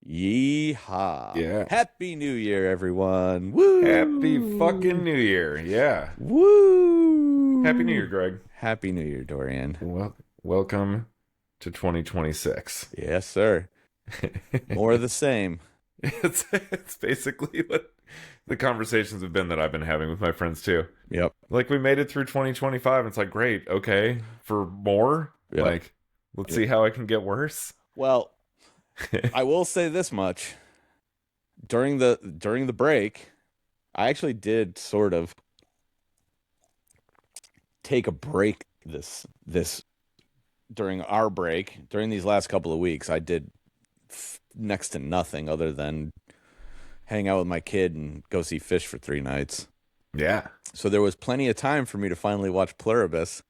Yeehaw. Yeah. Happy New Year, everyone. Happy fucking Woo! New Year. Yeah. Happy New Year, Woo! Greg. Happy New Year, Dorian. Welcome to 2026. Yes, sir. More of the same. It's basically what the conversations have been that I've been having with my friends too. Yep. Like we made it through 2025. It's like, great, okay. For more? Yep. Like, let's Yep. see how it can get worse. Well, I will say this much. During the break, I actually did sort of take a break this during our break. During these last couple of weeks, I did next to nothing other than hang out with my kid and go see fish for 3 nights. Yeah. So there was plenty of time for me to finally watch Pluribus.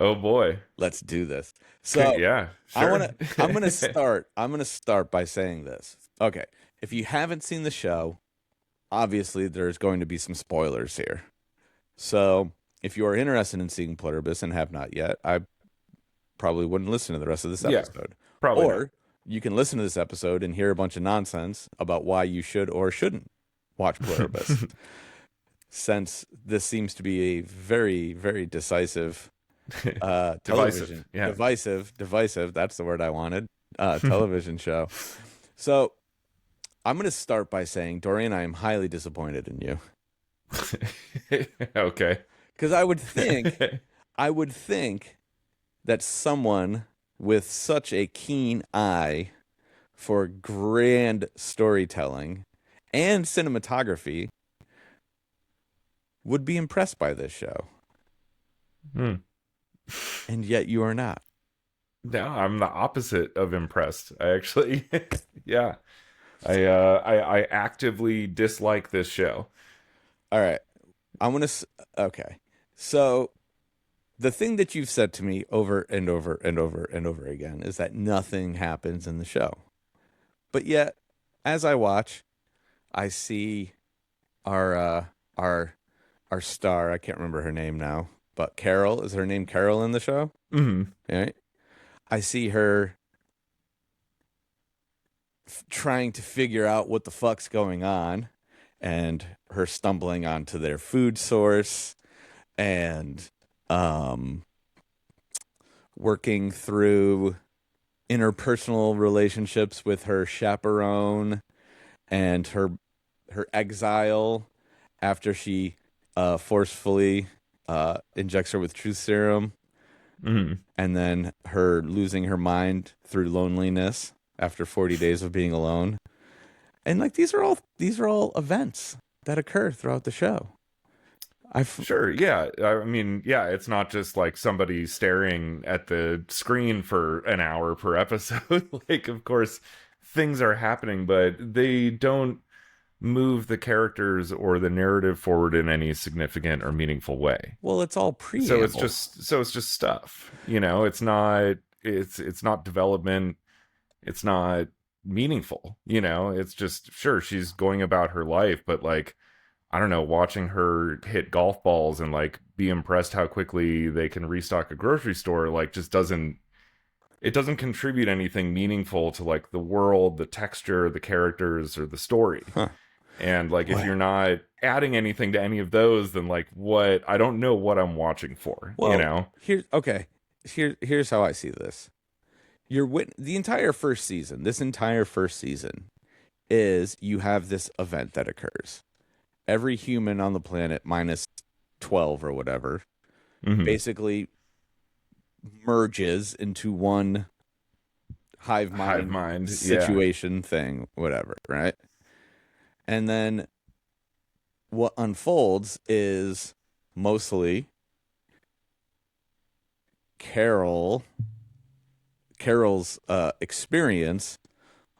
Oh boy. Let's do this. So Yeah, I want sure. to. I'm gonna start. I'm gonna start by saying this. Okay, if you haven't seen the show, obviously there's going to be some spoilers here. So if you are interested in seeing Pluribus and have not yet, I probably wouldn't listen to the rest of this Yeah, episode. probably not. Or you can listen to this episode and hear a bunch of nonsense about why you should or shouldn't watch Pluribus, since this seems to be a very, very decisive Divisive. television Yeah. divisive, that's the word I wanted, television show. So I'm going to start by saying, Dorian, I am highly disappointed in you, Okay. because I would think that someone with such a keen eye for grand storytelling and cinematography would be impressed by this show, Hmm. and yet you are not. No, I'm the opposite of impressed. I actually, yeah, I actively dislike this show. All right, I'm gonna okay. So the thing that you've said to me over and over and over and over again is that nothing happens in the show. But yet, as I watch, I see our our our star, I can't remember her name now, but Carol, is her name Carol in the show? Hmm. Right? I see her trying to figure out what the fuck's going on, and her stumbling onto their food source, and um working through interpersonal relationships with her chaperone, and her exile after she forcefully injects her with truth serum, Hmm. and then her losing her mind through loneliness after 40 days of being alone. And like these are all events that occur throughout the show. I Sure. Yeah. I mean, yeah, it's not just like somebody staring at the screen for an hour per episode. Like, of course, things are happening, but they don't move the characters or the narrative forward in any significant or meaningful way. well, it's all So it's preamble. just so it's just stuff. It's not development. It's not meaningful. It's just, sure, she's going about her life, but like, I don't know, watching her hit golf balls and like be impressed how quickly they can restock a grocery store, like, just doesn't contribute anything meaningful to like the world, the texture, the characters, or the story. Huh. And like, if Well, you're not adding anything to any of those, then like, what, I don't know what I'm watching for, well, here's okay. Here's how I see this. The entire first season. This entire first season is you have this event that occurs. Every human on the planet minus 12 or whatever Mm-hmm. basically merges into one hive Hive mind mind. Yeah. situation thing, whatever, right? And then what unfolds is mostly Carol Carol's experience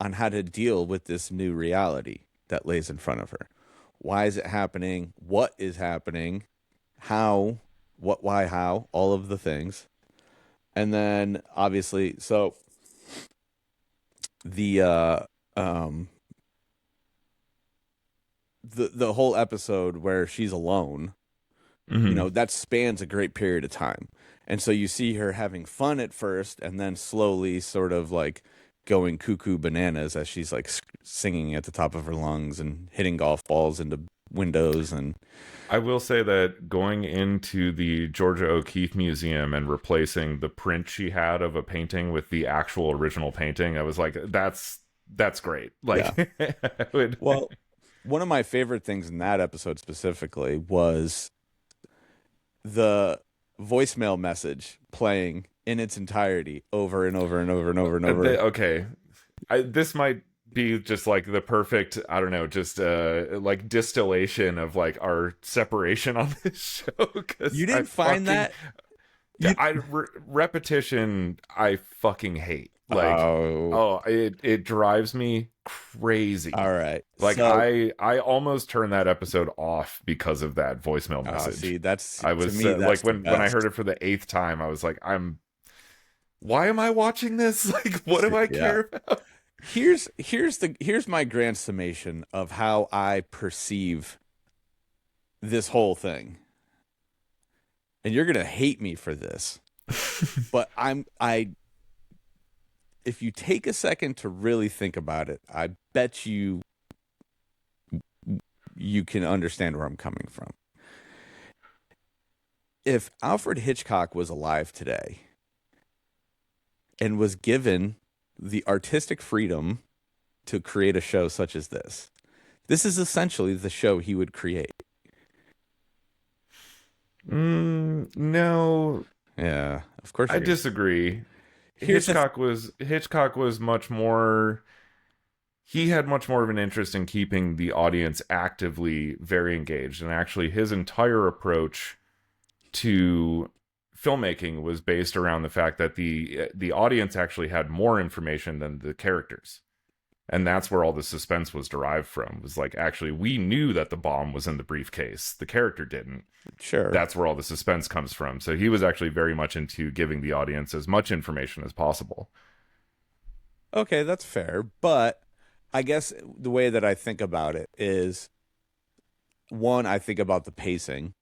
on how to deal with this new reality that lays in front of her. Why is it happening? What is happening? How? What? Why? How? All of the things. And then obviously, so the um the whole episode where she's alone, Mm-hmm. that spans a great period of time. And so you see her having fun at first and then slowly sort of like going cuckoo bananas as she's like singing at the top of her lungs and hitting golf balls into windows. And I will say that going into the Georgia O'Keeffe Museum and replacing the print she had of a painting with the actual original painting, I was like, that's great. yeah. Like, I would, Well, one of my favorite things in that episode specifically was the voicemail message playing in its entirety over and over and over and over and over. okay, this might be just like the perfect, I don't know, just like distillation of like our separation on this show, because You I didn't find fucking that? You repetition I fucking hate. Like, Oh, oh, it drives me crazy. all right. Like, So, I almost turned that episode off because of that voicemail see, message. that's I to was me, that's like, the when I best. heard it for the eighth time, I was like, why am I watching this? Like, what do I Yeah. care about? Here's my grand summation of how I perceive this whole thing. And you're gonna hate me for this, but I if you take a second to really think about it, I bet you can understand where I'm coming from. If Alfred Hitchcock was alive today and was given the artistic freedom to create a show such as this is essentially the show he would create. No, Yeah, of course I you're gonna. disagree. Here's the Hitchcock was much more, he had much more of an interest in keeping the audience actively very engaged, and actually his entire approach to filmmaking was based around the fact that the audience actually had more information than the characters. And that's where all the suspense was derived from. Was like, actually, we knew that the bomb was in the briefcase, the character didn't. sure. That's where all the suspense comes from. So he was actually very much into giving the audience as much information as possible. Okay, that's fair, but I guess the way that I think about it is one, I think about the pacing.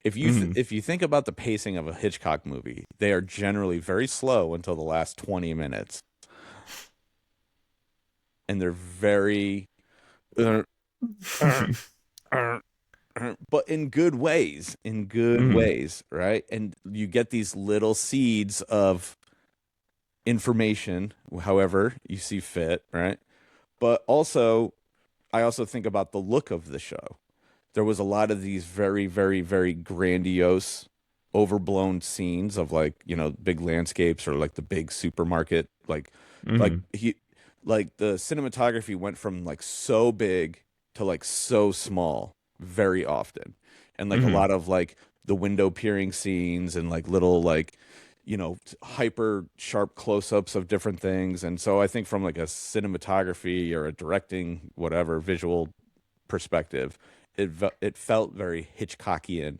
Mm-hmm. If you think about the pacing of a Hitchcock movie, they are generally very slow until the last 20 minutes. And they're very uh, uh, uh, but in good Mm-hmm. ways, right? And you get these little seeds of information, however you see fit, right? But also, I also think about the look of the show. There was a lot of these very, very, very grandiose, overblown scenes of like, big landscapes or like the big supermarket, like Mm-hmm. he, like the cinematography went from like so big to like so small very often. And like a Mm-hmm. lot of like the window peering scenes and like little like hyper sharp close-ups of different things. And so I think from like a cinematography or a directing whatever visual perspective, it felt very Hitchcockian.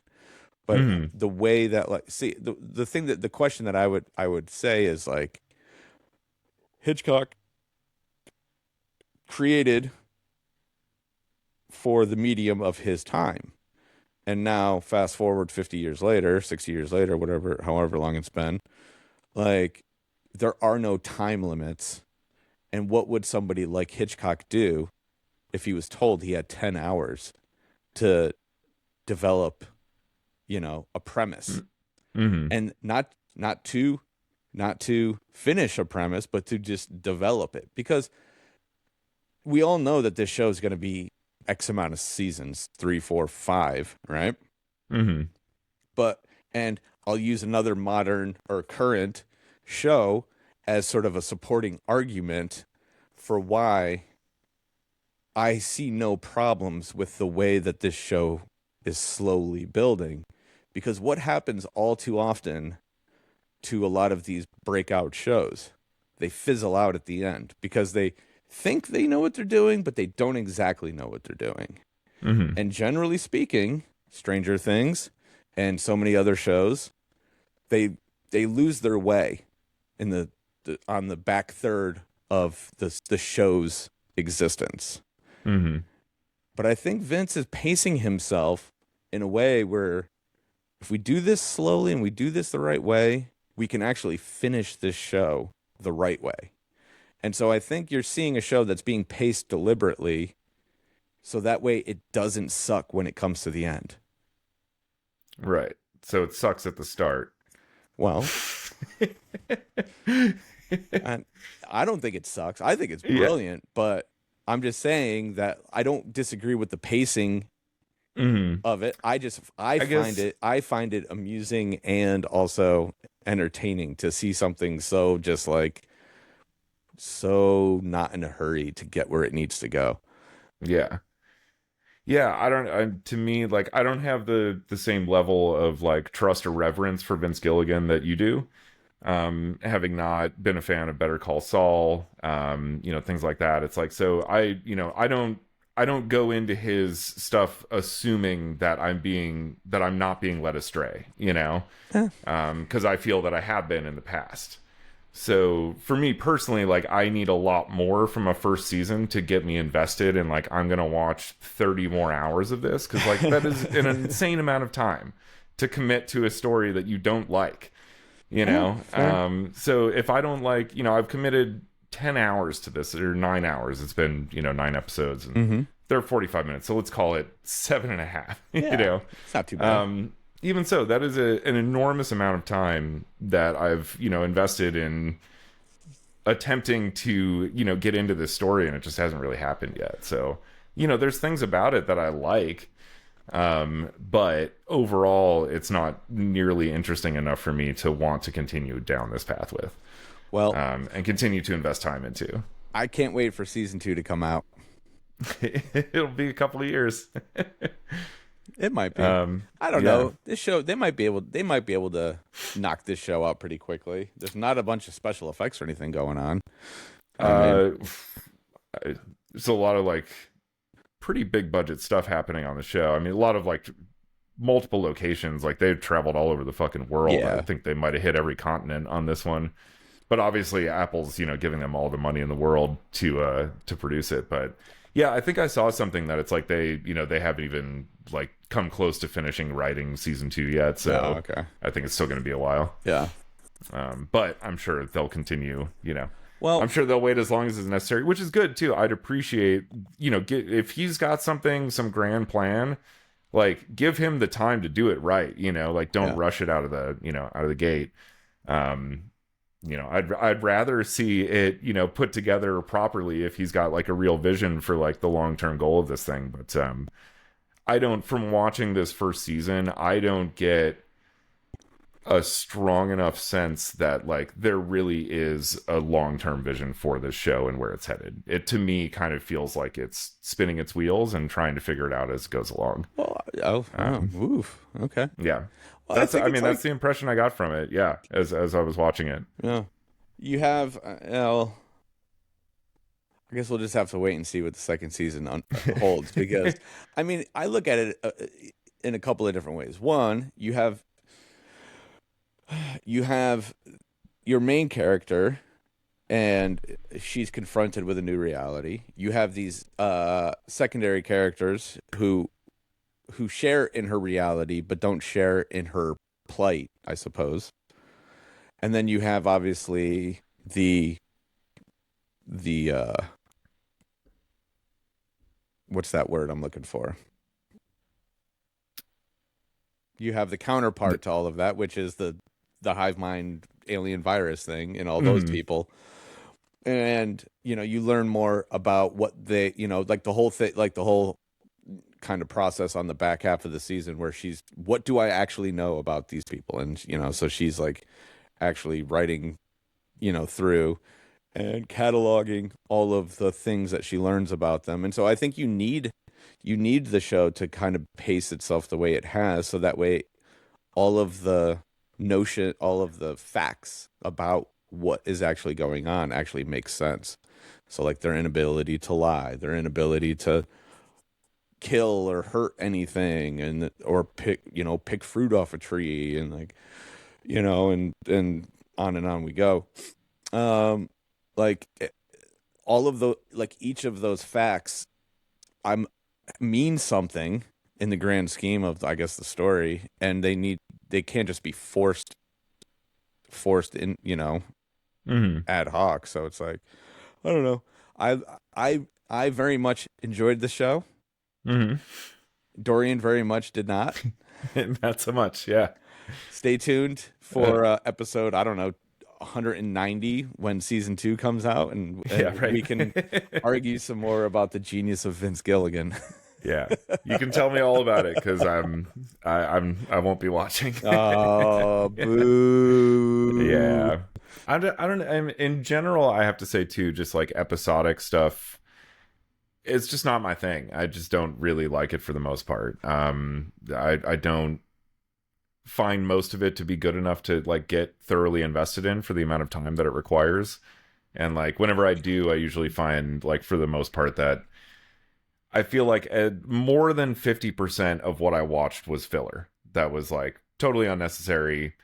But Mm-hmm. the way that like see the question that I would say is like Hitchcock created for the medium of his time. And now fast forward 50 years later, 60 years later, whatever, however long it's been, like there are no time limits. And what would somebody like Hitchcock do if he was told he had 10 hours to develop, a premise? Mm-hmm. And not to finish a premise, but to just develop it. Because we all know that this show is going to be X amount of seasons, 3, 4, 5, right? Mm-hmm. But and I'll use another modern or current show as sort of a supporting argument for why I see no problems with the way that this show is slowly building. Because what happens all too often to a lot of these breakout shows, they fizzle out at the end because they think they know what they're doing, but they don't exactly know what they're doing. Mm-hmm. And generally speaking, Stranger Things and so many other shows, they lose their way in the on the back third of the show's existence. Mm-hmm. But I think Vince is pacing himself in a way where if we do this slowly and we do this the right way, we can actually finish this show the right way. And so I think you're seeing a show that's being paced deliberately so that way it doesn't suck when it comes to the end. Right. So it sucks at the start. Well, I, I don't think it sucks. I think it's Yeah. brilliant, but I'm just saying that I don't disagree with the pacing Hmm. of it. I I find guess. it amusing and also entertaining to see something so just like so not in a hurry to get where it needs to go. Yeah. Yeah, I don't. To me, like, I don't have the same level of like trust or reverence for Vince Gilligan that you do. Having not been a fan of Better Call Saul, things like that. It's like, so I don't go into his stuff assuming that I'm not being led astray, Eh, because I feel that I have been in the past. So for me personally, like, I need a lot more from a first season to get me invested and like I'm gonna watch 30 more hours of this, because like that is an insane amount of time to commit to a story that you don't like, fair. so if I don't like, I've committed 10 hours to this, or 9 hours. It's been 9 episodes, and Mm-hmm. they're 45 minutes, so let's call it 7.5. Yeah, it's not too bad. Even so, that is an enormous amount of time that I've invested in attempting to get into this story, and it just hasn't really happened yet. So there's things about it that I like, but overall it's not nearly interesting enough for me to want to continue down this path with, Well, and continue to invest time into. I can't wait for season 2 to come out. It'll be a couple of years. It might be. I don't Yeah. know. This show they might be able to knock this show out pretty quickly. There's not a bunch of special effects or anything going on. I mean, uh there's a lot of like pretty big budget stuff happening on the show. I mean, a lot of like multiple locations. Like, they've traveled all over the fucking world. I yeah. think they might have hit every continent on this one. But obviously, Apple's giving them all the money in the world to produce it. But yeah, I think I saw something that it's like they haven't even like come close to finishing writing season 2 yet. Oh, So okay. I think it's still going to be a while. Yeah. But I'm sure they'll continue. I'm Well, sure they'll wait as long as is necessary, which is good too. I'd appreciate, if he's got some grand plan, like, give him the time to do it right. Like, don't yeah. rush it out of the gate. Um, I'd rather see it, put together properly if he's got like a real vision for like the long-term goal of this thing. But I don't, from watching this first season, I don't get a strong enough sense that like there really is a long-term vision for this show and where it's headed. It, to me, kind of feels like it's spinning its wheels and trying to figure it out as it goes along. Well, oh, Um, oof. Okay. yeah, Well, I think I it's mean, like that's the impression I got from it. Yeah, as I was watching it. yeah. You have well, I guess we'll just have to wait and see what the second season holds because I mean, I look at it in a couple of different ways. One, you have your main character and she's confronted with a new reality. You have these secondary characters who share in her reality but don't share in her plight, I suppose. And then you have obviously the what's that word I'm looking for? You have the counterpart to all of that, which is the hive mind alien virus thing and all those Mhm. people. And you learn more about what they, like the whole thing, like the whole kind of process on the back half of the season where she's, what do I actually know about these people? And so she's like actually writing, through and cataloging all of the things that she learns about them. And so I think you need the show to kind of pace itself the way it has, so that way all of the facts about what is actually going on actually makes sense. So like their inability to lie, their inability to kill or hurt anything, and or pick fruit off a tree, and like and on and on we go. Um, like all of the like each of those facts I'm mean something in the grand scheme of I guess the story, and they can't just be forced in, Mm-hmm. ad hoc. So it's like, I don't know. I I very much enjoyed the show. Mm-hmm. Dorian very much did not. Not so much. Yeah. Stay tuned Uh, for episode, I don't know, 190 when season 2 comes out, and yeah. we can Right. argue some more about the genius of Vince Gilligan. Yeah. You can tell me all about it because I won't be watching. Oh, boo. Yeah. I don't in general, I have to say too, just like episodic stuff, it's just not my thing. I just don't really like it for the most part. I don't find most of it to be good enough to like get thoroughly invested in for the amount of time that it requires. And like whenever I do, I usually find like for the most part that I feel like more than 50% of what I watched was filler. That was like totally unnecessary,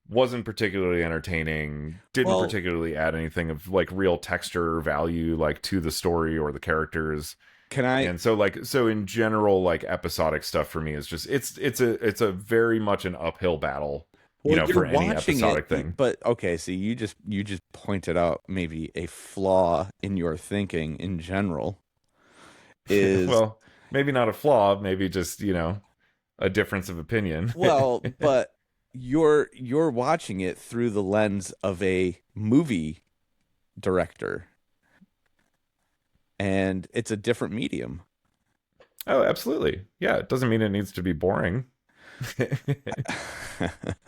wasn't particularly entertaining, didn't Well, particularly add anything of like real texture or value like to the story or the characters. can I And so in general, like episodic stuff for me is just it's a very much an uphill battle, well, you're for any watching it, episodic thing. but okay, so you just pointed out maybe a flaw in your thinking in general is, Well, maybe not a flaw, maybe just, a difference of opinion. well, but you're watching it through the lens of a movie director, and it's a different medium. Oh, absolutely. Yeah, it doesn't mean it needs to be boring.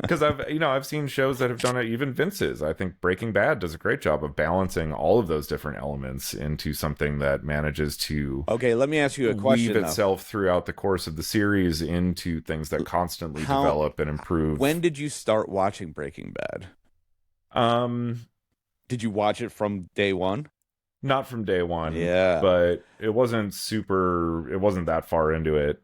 Because I've seen shows that have done it, even Vince's. I think Breaking Bad does a great job of balancing all of those different elements into something that manages to Okay, let me ask you a weave question though. itself throughout the course of the series into things that constantly How develop and improve. when did you start watching Breaking Bad? Um, Did you watch it from day one? Not from day one, Yeah. but it wasn't that far into it.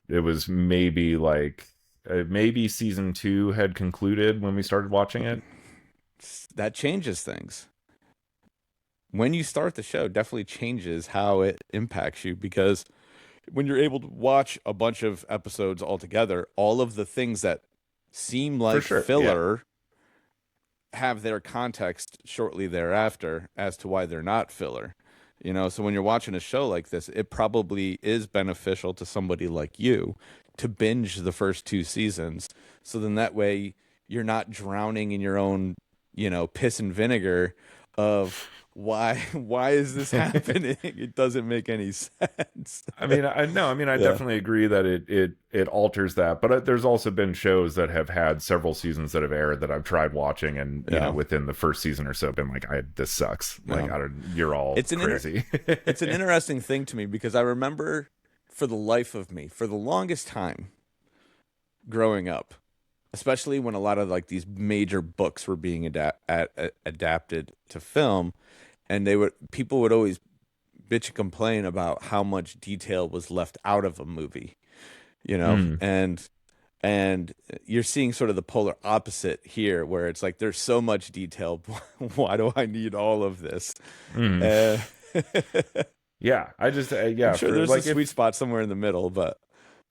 It was maybe like maybe season 2 had concluded when we started watching it. That changes things. When you start the show, definitely changes how it impacts you, because when you're able to watch a bunch of episodes all together, all of the things that seem For like sure. Yeah. filler have their context shortly thereafter as to why they're not filler. So when you're watching a show like this, it probably is beneficial to somebody like you to binge the first 2 seasons. So then that way you're not drowning in your own, piss and vinegar of why is this happening? It doesn't make any sense. I mean, I no, I mean, I Yeah. definitely agree that it alters that. But there's also been shows that have had several seasons that have aired that I've tried watching, and Yeah. within the first season or so, been like, this sucks. Like, Yeah. you're all It's an crazy. it's an interesting thing to me, because I remember, for the life of me, for the longest time growing up, especially when a lot of like these major books were being adapted to film, and people would always bitch and complain about how much detail was left out of a movie, Mm, and you're seeing sort of the polar opposite here, where it's like there's so much detail. Why do I need all of this? mm. Uh, Yeah, I just I'm yeah, sure for there's a like sweet if spot somewhere in the middle, but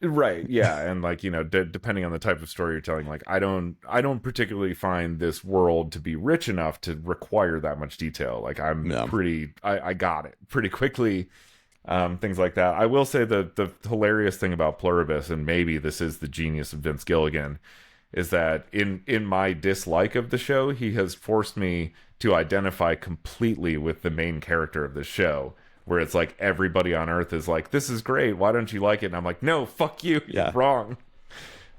right, yeah, and like depending on the type of story you're telling, like I don't particularly find this world to be rich enough to require that much detail. Like yeah. I got it pretty quickly. Things like that. I will say the hilarious thing about Pluribus, and maybe this is the genius of Vince Gilligan, is that in my dislike of the show, he has forced me to identify completely with the main character of the show, where it's like everybody on Earth is like, this is great, why don't you like it? And I'm like, no, fuck you, you're Yeah. wrong.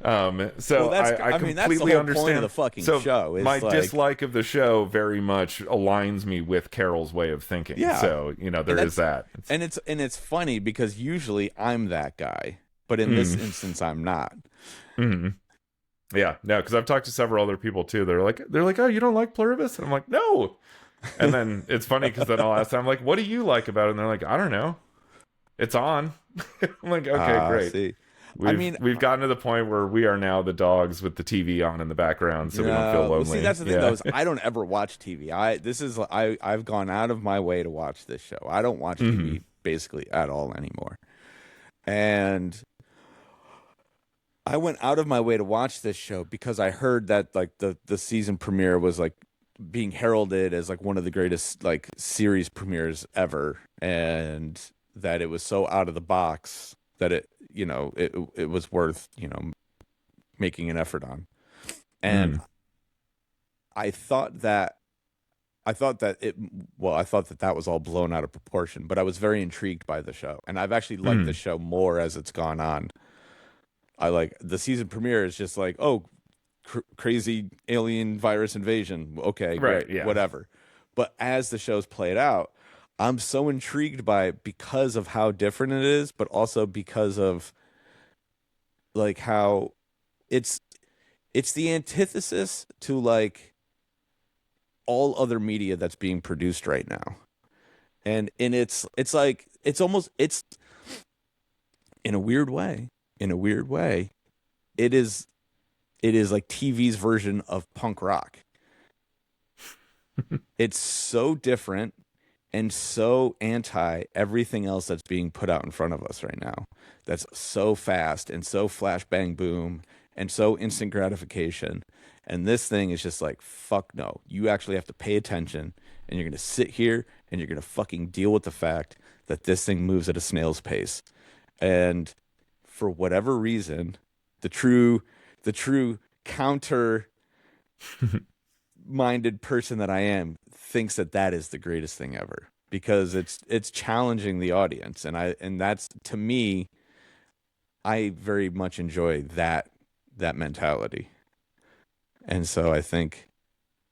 Well, So I I mean, that's the completely whole point of understand. the fucking So show, is my like, dislike of the show very much aligns me with Carol's way of thinking. yeah. So there And is that. it's funny, because usually I'm that guy, but in this Mm, instance I'm not. mm. Yeah, no, because I've talked to several other people too. They're like, oh, you don't like Pluribus? And I'm like, no. And then it's funny because then I'll ask them, I'm like, what do you like about it? And they're like, I don't know. It's on. I'm like, okay, great. See. I We've mean, we've gotten to the point where we are now the dogs with the TV on in the background, so we don't feel no. Well, see, lonely. that's the thing Yeah. though, is I don't ever watch TV. I've gone out of my way to watch this show. I don't watch Hmm. TV basically at all anymore. And I went out of my way to watch this show because I heard that like the season premiere was like being heralded as like one of the greatest like series premieres ever, and that it was so out of the box that it was worth making an effort on. And Mm, I thought that I thought that it well, I thought that that was all blown out of proportion, but I was very intrigued by the show, and I've actually liked the mm. show more as it's gone on. I like the season premiere is just like, oh, crazy alien virus invasion. Okay, Right, great, yeah. whatever. But as the show's played out, I'm so intrigued by it because of how different it is, but also because of like how it's it's the antithesis to like all other media that's being produced right now. And it's like it's in a weird way, it is like TV's version of punk rock. It's so different and so anti everything else that's being put out in front of us right now. That's so fast and so flash bang boom and so instant gratification. And this thing is just like, fuck no. You actually have to pay attention, and you're going to sit here and you're going to fucking deal with the fact that this thing moves at a snail's pace. And for whatever reason, the true counter minded person that I am thinks that that is the greatest thing ever because it's challenging the audience, and that's to me, I very much enjoy that mentality. And so I think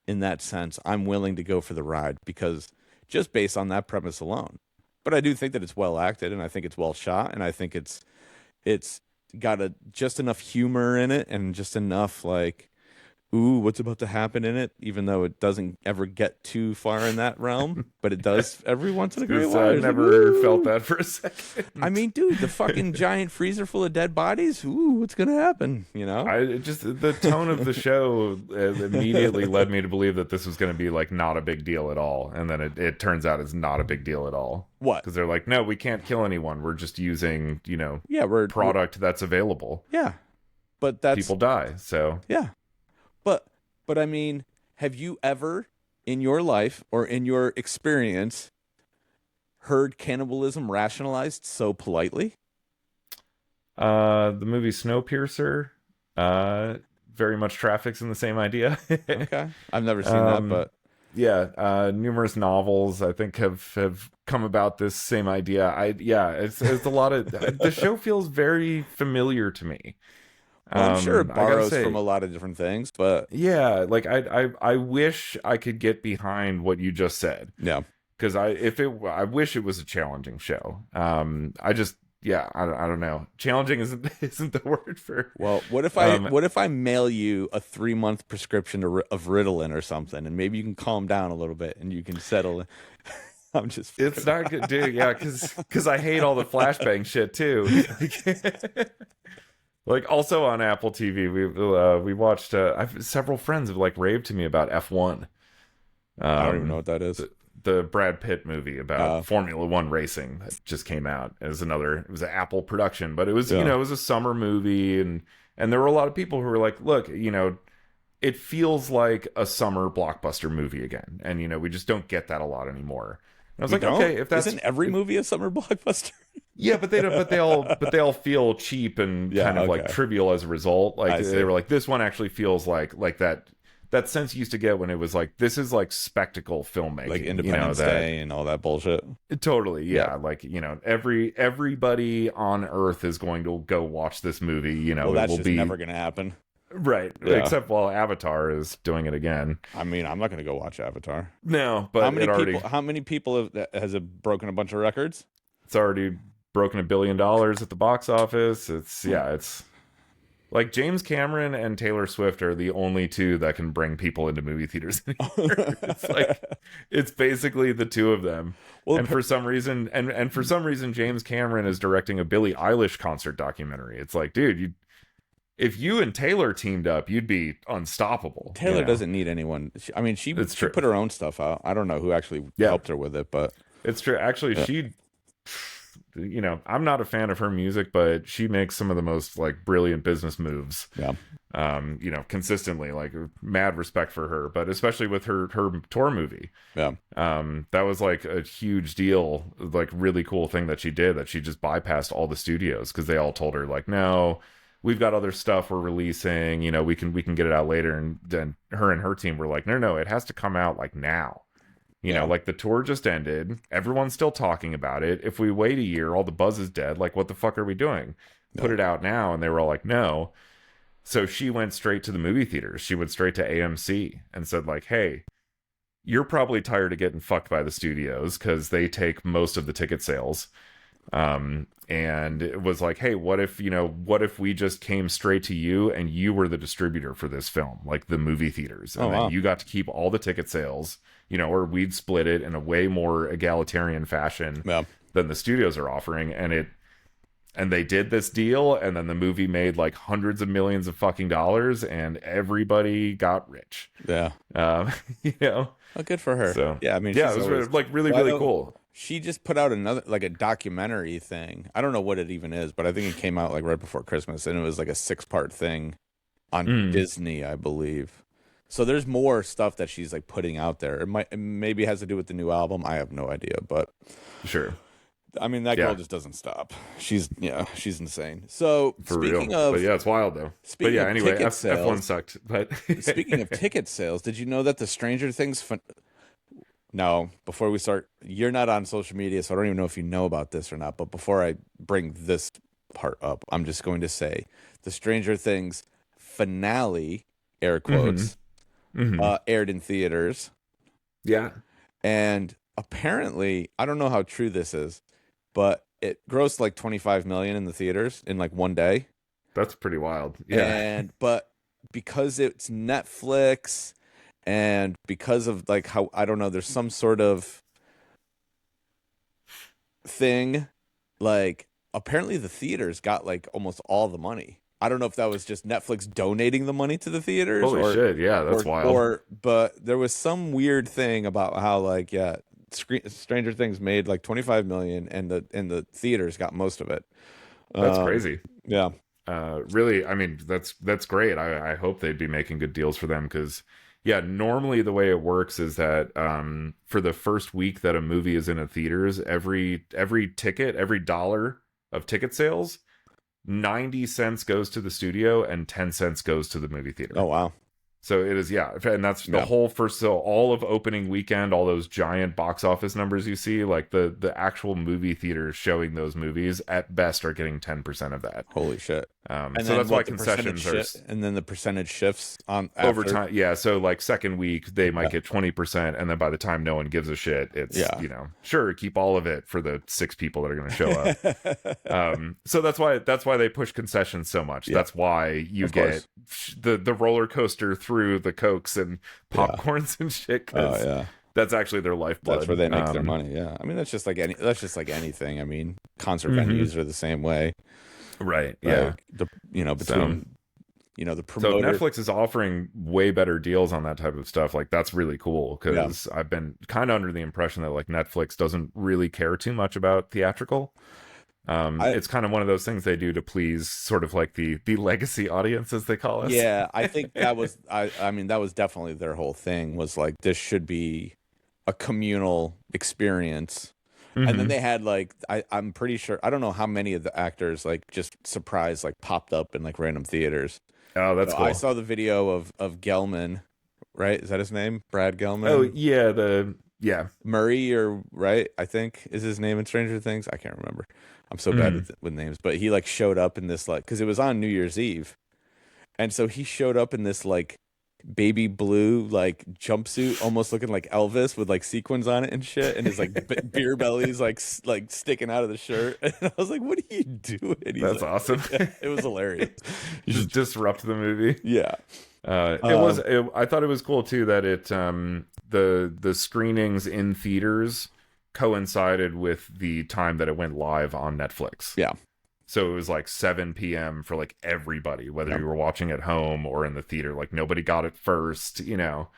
in that sense I'm willing to go for the ride because just based on that premise alone. But I do think that it's well acted, and I think it's well shot, and I think it's got just enough humor in it and just enough like, ooh, what's about to happen in it, even though it doesn't ever get too far in that realm, but it Yeah. does every once in a great Because while. I It's like, never felt ooh. that for a I second. mean, dude, the fucking giant freezer full of dead bodies. Ooh, what's gonna happen? You know? The tone of the show immediately led me to believe that this was going to be like not a big deal at all, and then it turns out it's not a big deal at all What? because they're like, no, we can't kill anyone. We're just using Yeah, we're product that's available. yeah, but that's People die, so yeah, but I mean, have you ever in your life or in your experience heard cannibalism rationalized so politely? the movie Snowpiercer, uh, very much traffics in the same idea. Okay, I've never seen that, um, but yeah, numerous novels I think have come about this same idea. It's a lot of the show feels very familiar to me. well, I'm sure it I gotta borrows from say, a lot of different things, but yeah, like I wish I could get behind what you just said yeah. because I wish it was a challenging show. I just yeah, I don't know. Challenging isn't isn't the word for Well, um what if I mail you a 3 month prescription of Ritalin or something, and maybe you can calm down a little bit and you can settle. I'm just it's fucking. not good, dude. Yeah, because I hate all the flashbang shit too. Like also on Apple TV, we watched. I've several friends have like raved to me about F1, I don't even know um, what that is. the Brad Pitt movie about Uh, Formula One racing that just came out. It was another. It was an Apple production, but it was yeah. it was a summer movie, and there were a lot of people who were like, look, it feels like a summer blockbuster movie again, and we just don't get that a lot anymore. And I was We like, don't? okay, if that's Isn't every if movie a summer blockbuster? yeah, but they don't. But they all feel cheap and Yeah. kind of like Okay. trivial as a result. Like I they see. were like, this one actually feels like that sense you used to get when it was like this is like spectacle Like filmmaking. Independence That Day and all that bullshit. totally Yeah. yeah. Like everybody on Earth is going to go watch this movie. Well, It that's will just never be gonna happen. right, Yeah. except while Avatar is doing it again. I mean, I'm not gonna go watch Avatar. No, but How many people has it broken a bunch of records? it's already broken $1 billion at the box office. Hmm. It's like James Cameron and Taylor Swift are the only two that can bring people into movie theaters anymore. It's basically the two of them. Well, And for some reason and for some reason James Cameron is directing a Billie Eilish concert documentary. It's like, dude, if you and Taylor teamed up, you'd be unstoppable, Taylor doesn't need anyone. I mean, It's she true. put her own stuff out. I don't know who actually Yeah. helped her with it, but It's true. Actually, yeah. she I'm not a fan of her music, but she makes some of the most like brilliant business moves. Yeah. Consistently, like mad respect for her, but especially with her tour movie. Yeah. That was like a huge deal, like really cool thing that she did, that she just bypassed all the studios because they all told her like, no, we've got other stuff we're releasing, we can get it out later. And then her and her team were like, no, it has to come out like now. Like the tour just ended, everyone's still talking about it. If we wait a year, all the buzz is dead. Like, what the fuck are we doing? Put it out now. And they were all like, no. So she went straight to the movie theaters. She went straight to AMC and said like, hey, you're probably tired of getting fucked by the studios because they take most of the ticket sales. And it was like, hey, what if we just came straight to you and you were the distributor for this film, like the movie theaters, and then you got to keep all the ticket sales, or we'd split it in a way more egalitarian fashion than the studios are offering. And they did this deal, and then the movie made like hundreds of millions of fucking dollars, and everybody got rich. Yeah. Oh, good for her. So, yeah, I mean, yeah, it was like really, really cool. She just put out another, like a documentary thing. I don't know what it even is, but I think it came out like right before Christmas, and it was like a 6-part thing on Disney, I believe. So there's more stuff that she's like putting out there. It maybe has to do with the new album. I have no idea, but sure. I mean, that girl just doesn't stop. She's insane. So speaking of, but yeah, it's wild though. But yeah, anyway, F1 sucked. But speaking of ticket sales, did you know that the Stranger Things? No, before we start, you're not on social media, so I don't even know if you know about this or not. But before I bring this part up, I'm just going to say the Stranger Things finale, air quotes, aired in theaters. Yeah, and apparently, I don't know how true this is, but it grossed like 25 million in the theaters in like one day. That's pretty wild. Yeah. But because it's Netflix and because of like how, I don't know, there's some sort of thing, like apparently the theaters got like almost all the money. I don't know if that was just Netflix donating the money to the theaters. Holy shit, yeah, that's wild. But there was some weird thing about how like, Stranger Things made like 25 million and the theaters got most of it. That's crazy. Yeah. Really, I mean, that's great. I hope they'd be making good deals for them because, yeah, normally the way it works is that for the first week that a movie is in a theaters, every ticket, every dollar of ticket sales, 90 cents goes to the studio and 10 cents goes to the movie theater. Oh, wow. So it is, yeah, and that's the whole first. So all of opening weekend, all those giant box office numbers you see, like the actual movie theaters showing those movies at best are getting 10% of that. Holy shit! And so that's why concessions are, and then the percentage shifts on over time. Yeah, so like second week they might get 20%, and then by the time no one gives a shit, it's sure, keep all of it for the 6 people that are going to show up. So that's why they push concessions so much. That's why you get the roller coaster through the Cokes and popcorns and shit. That's actually their lifeblood. That's where they make their money. Yeah, I mean that's just like anything. I mean, concert venues are the same way, right? Like, between the promoter. So Netflix is offering way better deals on that type of stuff. Like that's really cool because I've been kind of under the impression that like Netflix doesn't really care too much about theatrical. It's kind of one of those things they do to please sort of like the legacy audience, as they call us. Yeah, I think that was I mean that was definitely their whole thing, was like this should be a communal experience. And then they had like I'm pretty sure, I don't know how many of the actors like just surprise like popped up in like random theaters. Oh, that's cool. I saw the video of Gelman, right? Is that his name? Brad Gelman? Oh yeah, Murray, or right? I think is his name in Stranger Things. I can't remember. I'm so bad with names, but he like showed up in this like, because it was on New Year's Eve, and so he showed up in this like baby blue like jumpsuit, almost looking like Elvis with like sequins on it and shit, and his like beer belly's like sticking out of the shirt. And I was like, "What are you doing?" That's like, awesome. It was hilarious. Just disrupt the movie. Yeah. I thought it was cool too that it the screenings in theaters coincided with the time that it went live on Netflix. Yeah. So it was like 7 p.m. for like everybody, whether you were watching at home or in the theater. Like nobody got it first, Yeah.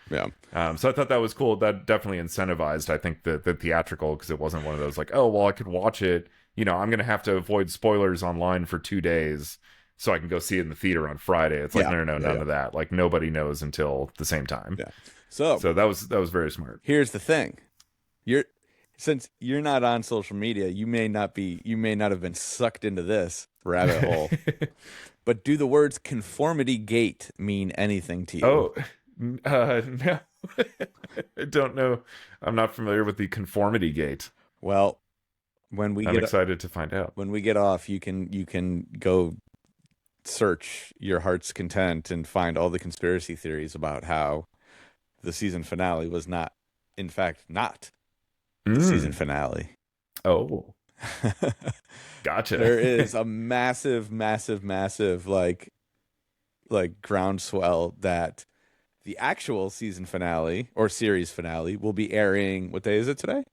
So I thought that was cool. That definitely incentivized, I think, the theatrical, because it wasn't one of those like, oh, well, I could watch it I'm going to have to avoid spoilers online for 2 days so I can go see it in the theater on Friday. It's like, Yeah, no, yeah, none of that. Like, nobody knows until the same time. yeah. So So that was very smart. here's the thing: you're since you're not on social media, you may not have been sucked into this rabbit hole. But do the words conformity gate mean anything to you? Oh, no. I don't know. I'm not familiar with the conformity gate. Well, when we I'm get excited to find out. off, you can go search your heart's content and find all the conspiracy theories about how the season finale was not, in fact, not the season Mm. finale. Oh, gotcha. There is a massive, massive, massive like groundswell that the actual season finale or series finale will be airing. What day is it today?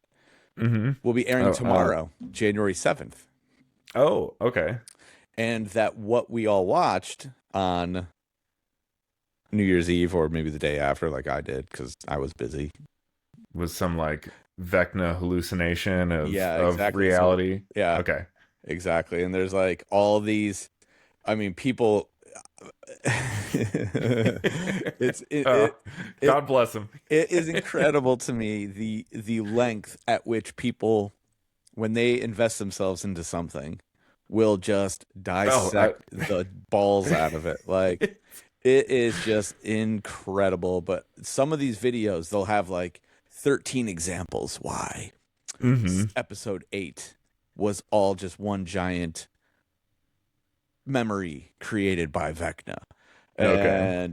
Mm-hmm. Will be airing Oh, tomorrow, January 7th. oh, okay. And that what we all watched on New Year's Eve or maybe the day after, like I did, because I was busy. Was some like Vecna hallucination Yeah, of exactly. So, reality? yeah, Okay. exactly. And there's like all these, I mean, people. it's it, Oh, it it God bless him. it is incredible to me the length at which people, when they invest themselves into something, will just Oh, dissect the balls out of it. Like it is just incredible. But some of these videos, they'll have like 13 examples why mm-hmm. episode 8 was all just one giant memory created by Vecna. Okay.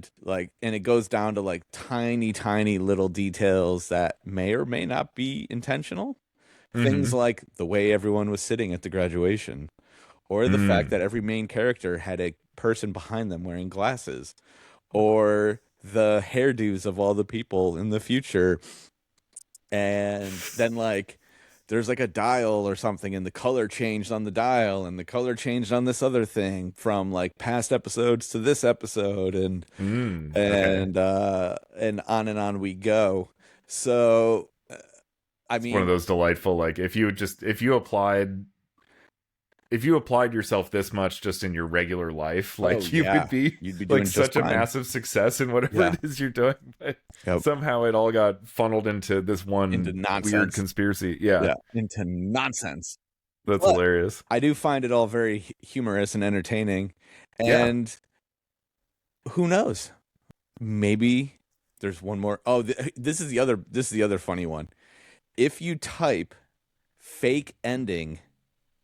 And it goes down to like tiny, tiny little details that may or may not be intentional. Things Mm-hmm. like the way everyone was sitting at the graduation, or the fact Mm. that every main character had a person behind them wearing glasses, or the hairdos of all the people in the future. And then like there's like a dial or something and the color changed on the dial and the color changed on this other thing from like past episodes to this episode and Mm. Okay. and on we go. So I It's one of mean, those delightful, like, if you applied yourself this much just in your regular life, oh like, you would yeah, be you'd be like doing just such a fine. massive success in whatever Yeah. it is you're doing. But Yep. somehow it all got funneled into this Into one weird nonsense. conspiracy. Yeah, Yeah. Into nonsense. that's But hilarious. I do find it all very humorous and entertaining. Yeah. And who knows? Maybe there's one more. Oh, this is the other. This is the other funny one. If you type fake ending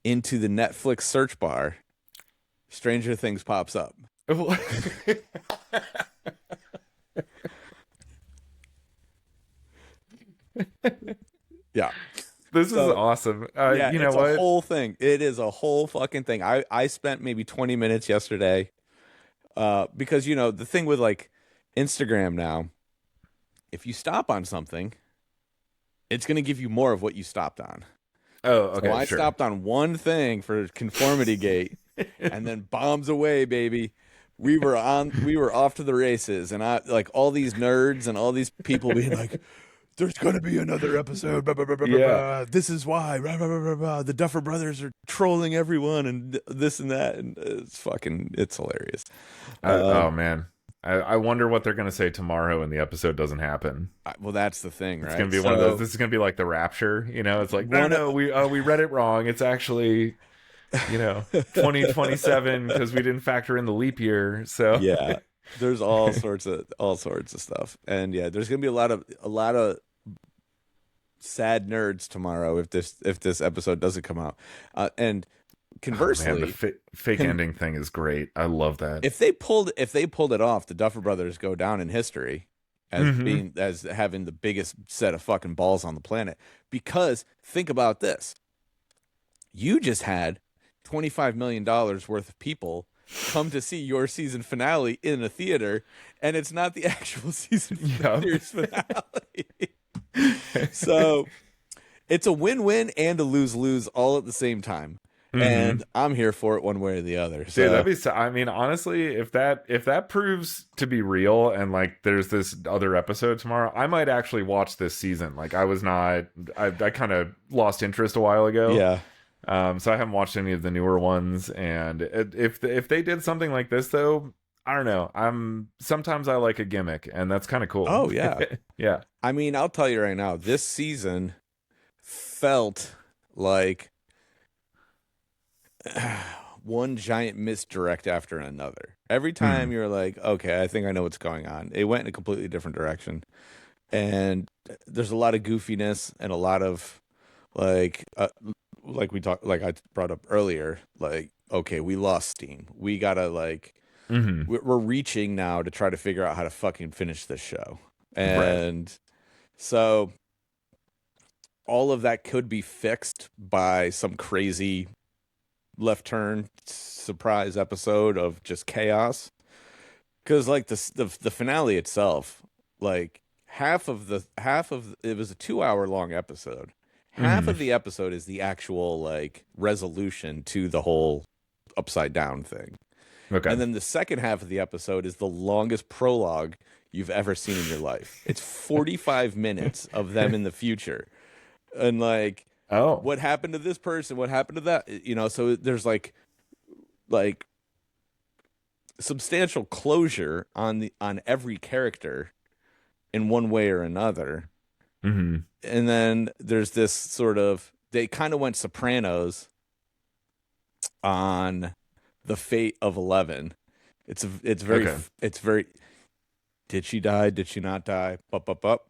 into the Netflix search bar, Stranger Things pops up. Yeah. This is So awesome. yeah, You know it's a what? whole thing. It is a whole fucking thing. I spent maybe 20 minutes yesterday, because the thing with like Instagram now, if you stop on something, it's gonna give you more of what you stopped on. Oh, So okay, I sure. stopped on one thing for Conformity Gate, and then bombs away, baby. We were off to the races, and I like all these nerds and all these people being like, "There's gonna be another episode. Blah, blah, blah, blah, blah, Yeah. blah. This is why. Blah, blah, blah, blah, blah. The Duffer Brothers are trolling everyone, and this and that, and it's hilarious." Oh Um, man. I wonder what they're gonna say tomorrow when the episode doesn't happen. well, that's the thing, It's gonna right? be one of those. So This is gonna be like the Rapture. It's like, no, one, no, we read it wrong. It's actually, 2027 because we didn't factor in the leap year. So yeah, there's all sorts of stuff, and yeah, there's gonna be a lot of sad nerds tomorrow if this episode doesn't come out. And oh man, the conversely, fake con- ending thing is great. I love that. if they pulled it off, the Duffer Brothers go down in history as Hmm. being as having the biggest set of fucking balls on the planet. Because think about this: you just had $25 million worth of people come to see your season finale in a theater, and it's not the actual Yep. series finale. So it's a win-win and a lose-lose all at the same time. Hmm. And I'm here for it one way or the other. Dude, So I mean, honestly, if that proves to be real and like there's this other episode tomorrow, I might actually watch this season. Like I was not, I kind of lost interest a while ago. yeah. So I haven't watched any of the newer ones. And if they did something like this, though, I don't know. Sometimes I like a gimmick, and that's kind of cool. Oh yeah. Yeah. I mean, I'll tell you right now, this season felt like one giant misdirect after another. Every time Mm. you're like, okay, I think I know what's going on. It went in a completely different direction. And there's a lot of goofiness and a lot of like we talked, like I brought up earlier, like, okay, we lost steam. We gotta like, Hmm. we're reaching now to try to figure out how to fucking finish this show. Right. And so all of that could be fixed by some crazy left turn surprise episode of just chaos. Because like the finale itself, like half of it was a 2 hour long episode. Half Hmm. of the episode is the actual like resolution to the whole upside down thing. Okay. And then the second half of the episode is the longest prologue you've ever seen in your life. It's 45 minutes of them in the future. And like Oh. what happened to this person, what happened to that, so there's like substantial closure on every character in one way or another. Hmm. And then there's this sort of they kind of went Sopranos on the fate of 11. Okay. It's very did she die? Did she not die? Up.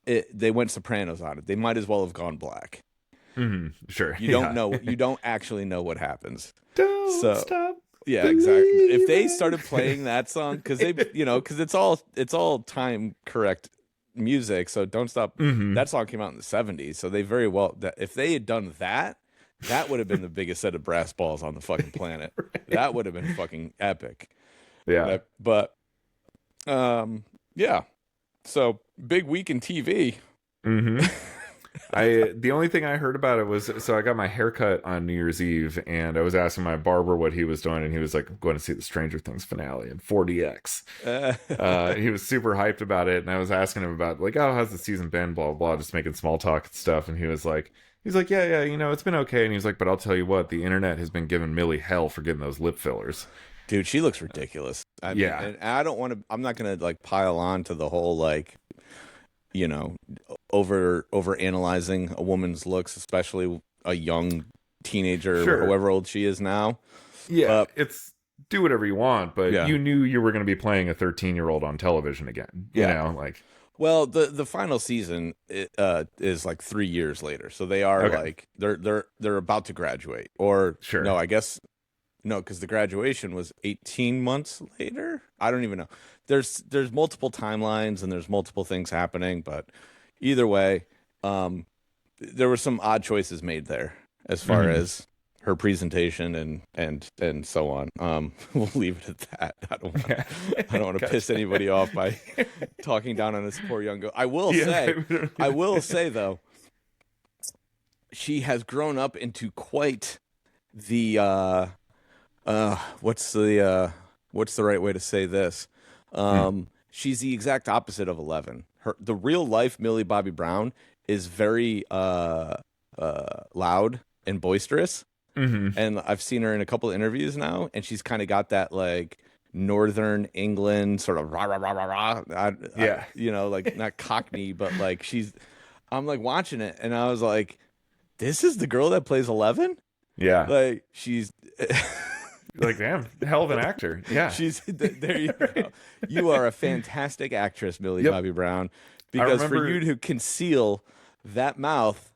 They went Sopranos on it. They might as well have gone black. Hmm. Sure. You don't Yeah. know. You don't actually know what happens. Don't So stop yeah, exactly. If they believing. started playing that song, because it's all time correct music. So don't stop. Hmm. That song came out in the '70s, so they very well that if they had done that, that would have been the biggest set of brass balls on the fucking planet. Right. That would have been fucking epic. Yeah. But yeah. So big week in TV. Hmm. The only thing I heard about it was, so I got my haircut on New Year's Eve, and I was asking my barber what he was doing, and he was like, "I'm going to see the Stranger Things finale in 4DX." Uh, He was super hyped about it, and I was asking him about like, "Oh, how's the season been?" Blah blah blah, just making small talk and stuff, and he's like, "Yeah, yeah, it's been okay," and he's like, "But I'll tell you what, the internet has been giving Millie hell for getting those lip fillers." dude, she looks ridiculous. I mean, Yeah, and I don't want to. I'm not gonna like pile on to the whole like you know over analyzing a woman's looks, especially a young teenager, sure. however old she is now. Yeah, But it's do whatever you want, but yeah, you knew you were going to be playing a 13-year-old on television again. yeah. Like, Well, the final season is like 3 years later, so they are okay, like they're about to graduate, or no, sure. I guess no, because the graduation was 18 months later. I don't even know. There's multiple timelines and there's multiple things happening, but either way, um, there were some odd choices made there as far Hmm. as her presentation and so on. We'll leave it at that. Yeah, I don't want to piss gotcha. anybody off by talking down on this poor young girl. Yeah, I will say though, she has grown up into quite the uh what's the what's the right way to say this? mm, She's the exact opposite of 11. The real life Millie Bobby Brown is very loud and boisterous. hmm, And I've seen her in a couple of interviews now, and she's kind of got that like Northern England sort of rah rah rah rah rah. yeah, Like not Cockney, but like I'm like watching it, and I was like, this is the girl that plays 11. yeah. Like she's Like, damn, hell of an actor. Yeah, there you go. right. You are a fantastic actress, Millie Yep. Bobby Brown, I because for you remember. to conceal that mouth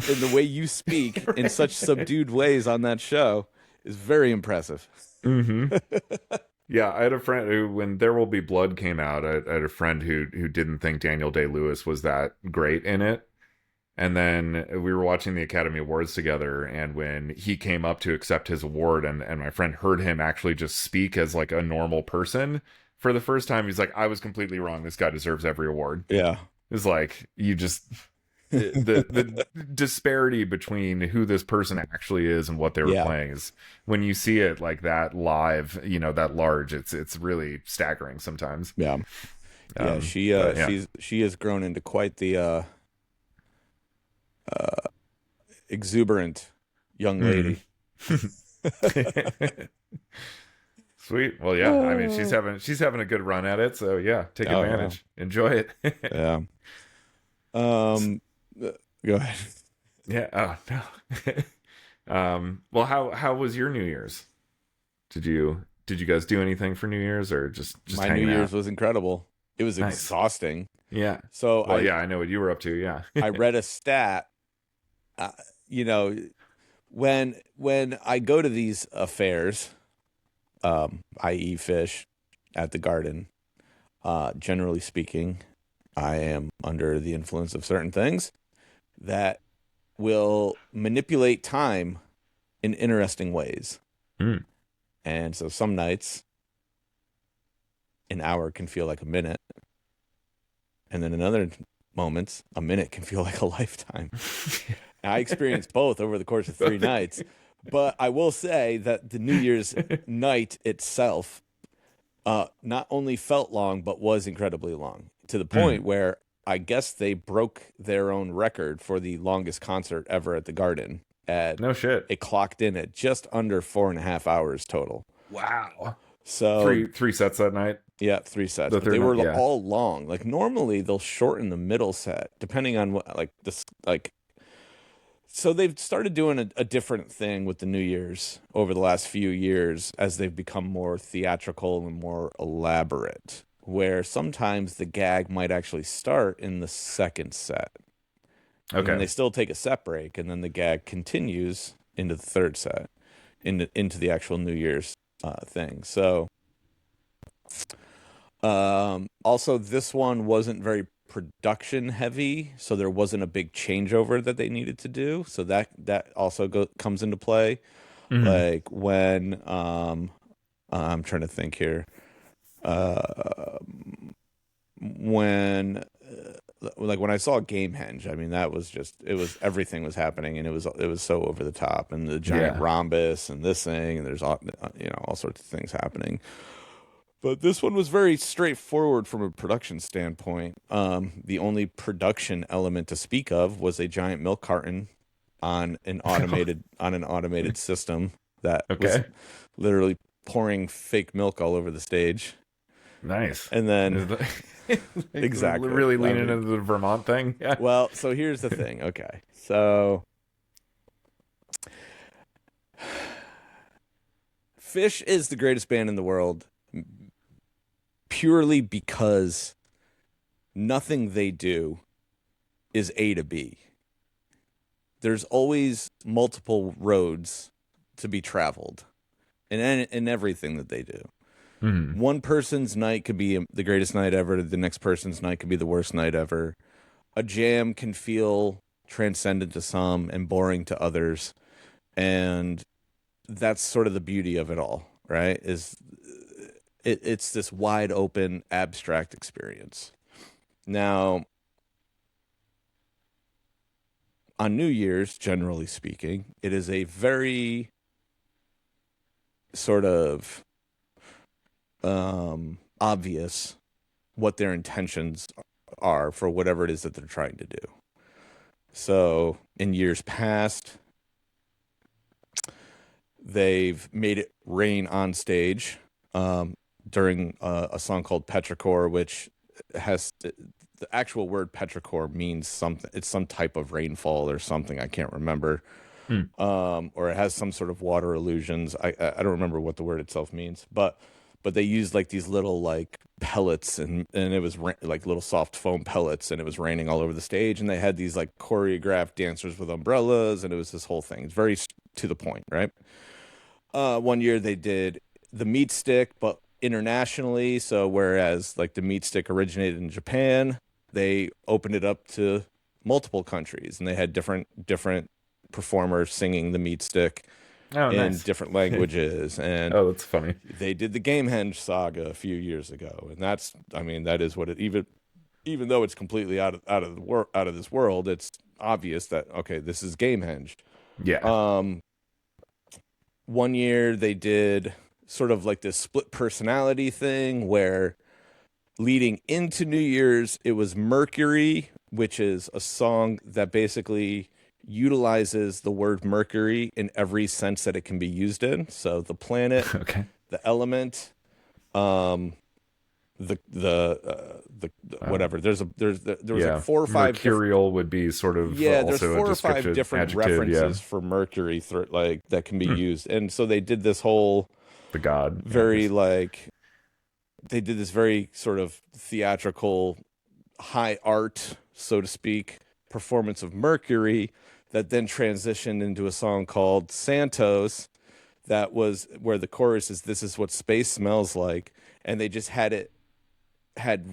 in the way you speak in such Right. subdued ways on that show is very impressive. Hmm. Yeah, I had a friend who, when There Will Be Blood came out, I had a friend who didn't think Daniel Day Lewis was that great in it. And then we were watching the Academy Awards together, and when he came up to accept his award, and my friend heard him actually just speak as like a normal person for the first time, he's like, "I was completely wrong. This guy deserves every award." Yeah. It's like you just the disparity between who this person actually is and what they were Yeah. playing is, when you see it like that live, that large, it's really staggering sometimes. Yeah. Yeah, But yeah. she has grown into quite the exuberant young Mm. lady. Sweet. Well, yeah. I mean, Oh she's having a good run at it. So yeah, take yeah, advantage. Enjoy it. yeah. Um, go ahead. Yeah. Oh no. Well, how was your New Year's? Did you guys do anything for New Year's or just My New hanging Year's out? was incredible. It was Nice. exhausting. Yeah. So Well, I yeah, I know what you were up to. Yeah. I read a stat. Uh, you know, when I go to these affairs, i.e., fish at the garden, generally speaking, I am under the influence of certain things that will manipulate time in interesting ways. Mm. And so some nights, an hour can feel like a minute, and then in other moments, a minute can feel like a lifetime. I experienced both over the course of 3 nights, but I will say that the New Year's night itself not only felt long, but was incredibly long to the Mm. point where I guess they broke their own record for the longest concert ever at the Garden. At No shit. it clocked in at just under 4.5 hours total. Wow. So Three sets that night. yeah, 3 sets, The but they third night. were Yeah. all long. Like normally they'll shorten the middle set depending on what like this like. So they've started doing a different thing with the New Year's over the last few years as they've become more theatrical and more elaborate, where sometimes the gag might actually start in the second set, and then Okay. they still take a set break, and then the gag continues into the third set, into the actual New Year's thing. So, also this one wasn't very production heavy, so there wasn't a big changeover that they needed to do. So that also comes into play. Hmm. Like when I'm trying to think here. Uh, when like when I saw Gamehenge, I mean that was just it was everything was happening and it was so over the top and the giant Yeah. rhombus and this thing and there's all all sorts of things happening. But this one was very straightforward from a production standpoint. The only production element to speak of was a giant milk carton on an automated system that was Okay. literally pouring fake milk all over the stage. Nice. And then Like exactly. really I leaning mean, into the Vermont thing. Yeah. well, so here's the thing. Okay. So Fish is the greatest band in the world purely because nothing they do is A to B. There's always multiple roads to be traveled in everything that they do. Hmm. One person's night could be the greatest night ever. The next person's night could be the worst night ever. A jam can feel transcendent to some and boring to others. And that's sort of the beauty of it all, right? It's this wide open, abstract experience. Now, on New Year's, generally speaking, it is a very sort of obvious what their intentions are for whatever it is that they're trying to do. So, in years past, they've made it rain on stage during a song called Petrichor, which has the actual word petrichor means something. It's some type of rainfall or something. I can't remember. Mm. Or it has some sort of water illusions. I don't remember what the word itself means, but they used like these little like pellets and it was like little soft foam pellets and it was raining all over the stage and they had these like choreographed dancers with umbrellas and it was this whole thing. It's very to the point, right? One year they did the meat stick, but internationally. So whereas like the meat stick originated in Japan, they opened it up to multiple countries, and they had different performers singing the meat stick Oh, in nice. different languages. And Oh, that's funny. they did the Gamehenge saga a few years ago, and that's I mean that is what it even though it's completely out of this world, it's obvious that okay, this is Gamehenge. Yeah. Um, One year they did sort of like this split personality thing where leading into New Year's, it was Mercury, which is a song that basically utilizes the word Mercury in every sense that it can be used in. So the planet, Okay. the element, um, the Uh, whatever. There was like yeah. four or five different. Mercurial would be sort of Yeah, there's also a four or five descriptive different adjective. Yeah. references for Mercury like that can be Hmm. used, and so they did this whole The god. Yeah, I very guess. like they did this very sort of theatrical high art, so to speak, performance of Mercury that then transitioned into a song called Santos that was where the chorus is "This is what space smells like," and they just had